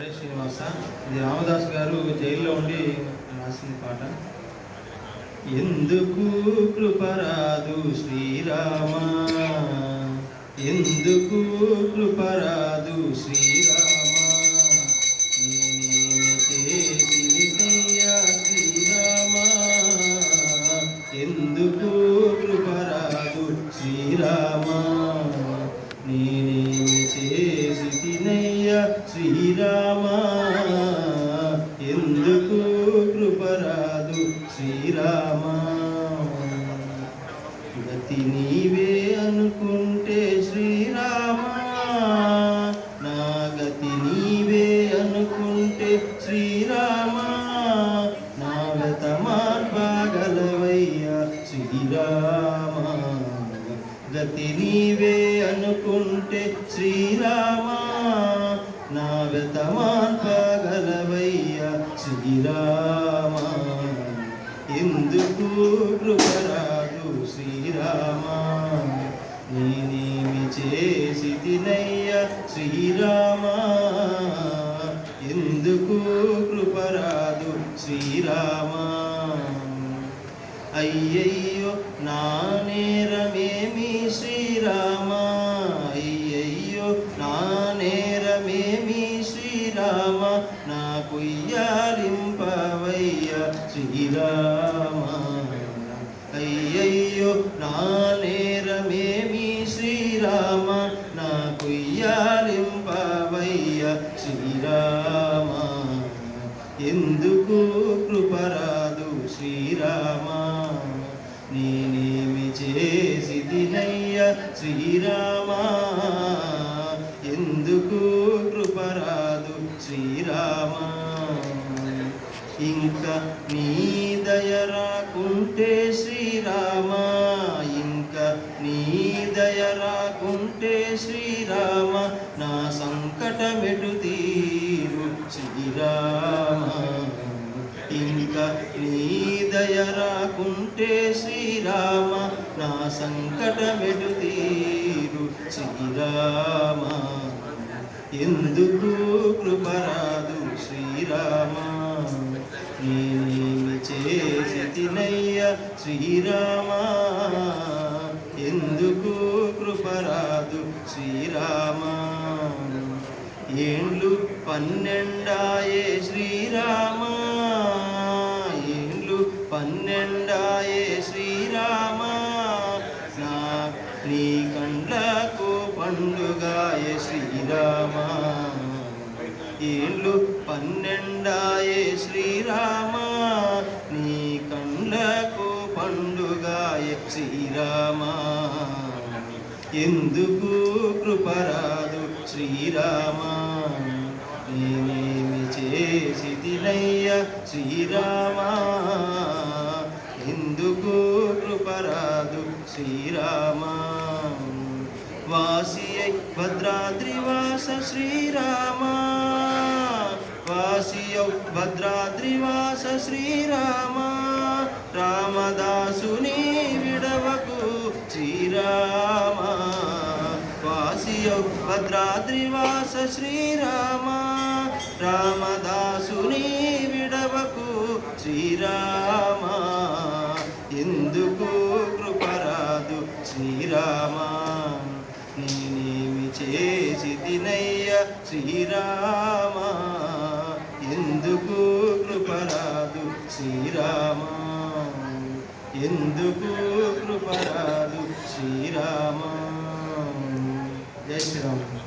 హరే శ్రీనివాస. ఇది రామదాస్ గారు జైల్లో ఉండి రాసిన పాట. ఎందుకు కృపరాదు శ్రీరామ, ఎందుకు కృపరాదు శ్రీరామ, నేనేమి చేసినయ్యా శ్రీరామ, ఎందుకు కృపరాదు శ్రీరామ, నేనేమి చేసినయ్యా శ్రీరామ, ఎందుకు కృపరాదు శ్రీరామ. గతి నీవే అనుకుంటే శ్రీరామ, నా గతి నీవే అనుకుంటే శ్రీరామ, నా గత మార్పగలవయ్యా శ్రీరామ. గతి నీవే అనుకుంటే శ్రీరామ, నా గత మార్పగలవయ్యా శ్రీరామ, ఎందుకు కృపరాదు శ్రీరామ, నేనేమి చేసినయ్యా శ్రీరామ, ఎందుకు కృపరాదు శ్రీరామ. అయ్యయ్యో నా నేరమేమి శ్రీరామ, అయ్యయ్యో నా నేరమేమి శ్రీరామ, నాకు ఇయ్యాలింపవయ్యా శ్రీరామ. అయ్యయ్యో నా నేరమేమి శ్రీరామ, నాకు ఇయ్యాలింపవయ్యా శ్రీరామ, ఎందుకు కృపరాదు శ్రీరామ, నేనేమి చేసినయ్యా శ్రీరామ, ఎందుకు కృపరాదు శ్రీరామ. ఇంకా నీ దయ రాకుంటే శ్రీరామ, ఇంకా నీ దయ రాకుంటే శ్రీరామ, నా సంకటమెటు తీరు శ్రీరామ. ఇంకా నీ దయ రాకుంటే శ్రీరామ, నా సంకటమెటు తీరు శ్రీరామ, ఎందుకు కృపరాదు శ్రీరామ, నేనేమి చేసినయ్యా శ్రీరామ, ఎందుకు కృపరాదు శ్రీరామ. ఏండ్లు 12 శ్రీరామ, ఏండ్లు 12 శ్రీరామ, నా నీ కండ్లకు పండుగాయ శ్రీరామ. ఏండ్లు 12 శ్రీరామ, నీ కండ్లకు పండుగాయ శ్రీరామ, ఎందుకు కృపరాదు శ్రీరామ, నేనేమి చేసినయ్యా శ్రీరామ, ఎందుకు కృపరాదు శ్రీరామ. వాసియై భద్రాద్రివాస శ్రీరామ, వాసియౌ భద్రాద్రివాస శ్రీరామ, రామదాసుని విడవకు శ్రీరామ. వాసియౌ భద్రాద్రివాస శ్రీరామ, రామదాసుని విడవకు శ్రీరామ, ఎందుకు కృపరాదు శ్రీరామ, నేనేమి చేసినయ్యా శ్రీరామ, ఎందుకు కృపరాదు శ్రీరామ, ఎందుకు కృపరాదు శ్రీరామ. జై శ్రీరామ్.